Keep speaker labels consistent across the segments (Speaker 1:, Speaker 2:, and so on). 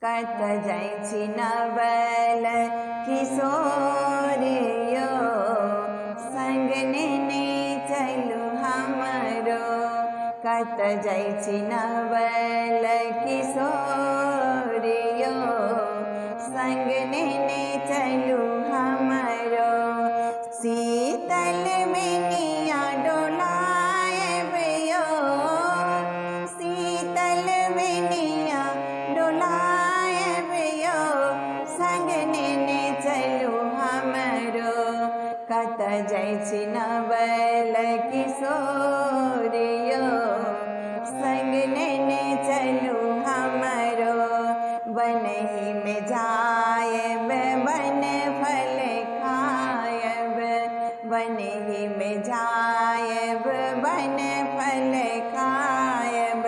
Speaker 1: कत जाइछि नवल किशोरियो, संग नेने चलू हमरो। कत जाइछि नवल किशोरियो, संग नेने चलू हमरो। शीतल बेनिया डोलाएबयो, शीतल बेनिया डोलाएबयो, संग नेने चलू हमरो। कत जाइछि नवल किशोरियो, संग नेने चलू हमरो। बनहि में जायब बन फल खायब, बनहि में जायब बन फल खायब।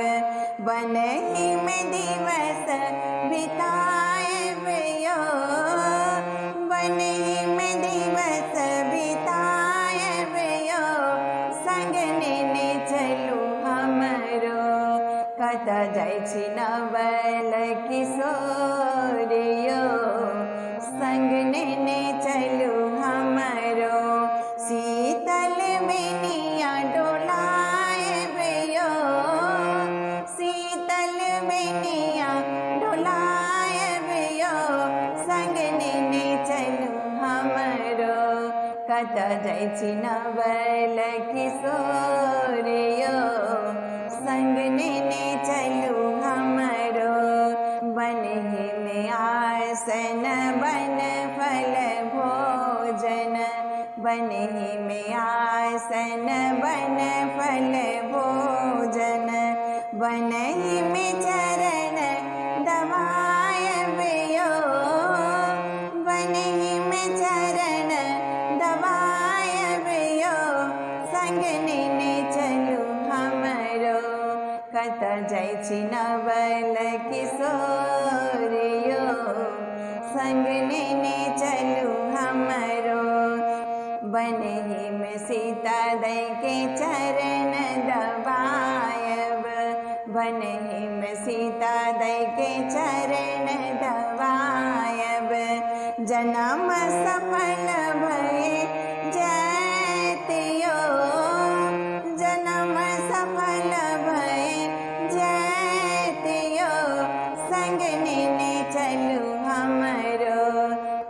Speaker 1: बनहि में दिवस बितायब यो, बनहि में दिवस बितायब यो, संग नेने चलू हमरो। कत जाइछि नवल किशोरियो, संग नेने चलू हमरो। शीतल बेनिया डोलाएबयो, शीतल बेनिया डोलाएबयो, संग नेने चलू हमरो। कत जाइछि नवल किशोरियो, संग नेने चलू हमरो। बनहि में आसन बन फल भोजन, बनहि में आसन बन फल भोजन। बनहि में चरण दबाएबयो, बनहि में चरण दबाएबयो, संग नेने चलू हमरो। कत जाइछि नवल किशोरियो, संग नेने चलू हमरो। बनहि में सीता दई के चरण दबायब, बनहि में सीता दई के चरण दबायब। जन्म सफल भये जयतियो, जन्म सफल भये जयतियो, संग नेने चलू हमरो।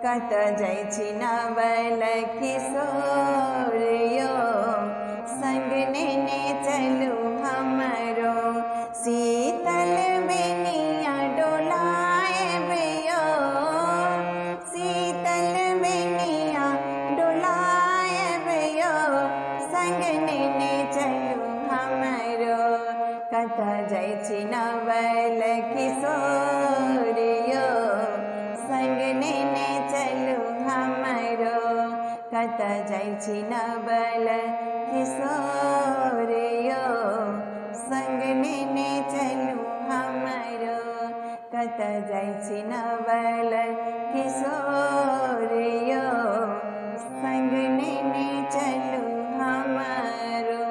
Speaker 1: कत जाइछि नवल किशोरियो, संग नेने चलू हमरो। शीतल बेनिया डोलाएबयो, शीतल बेनिया डोलाएबयो, संग नेने चलू हमरो। कत जाइछि नवल किशोरियो, संग नेने चलू हमरो। कत जाइछि नवल किशोरियो, संग नेने चलू हमरो। कत जाइछि नवल किशोरियो, संग नेने चलू हमरो।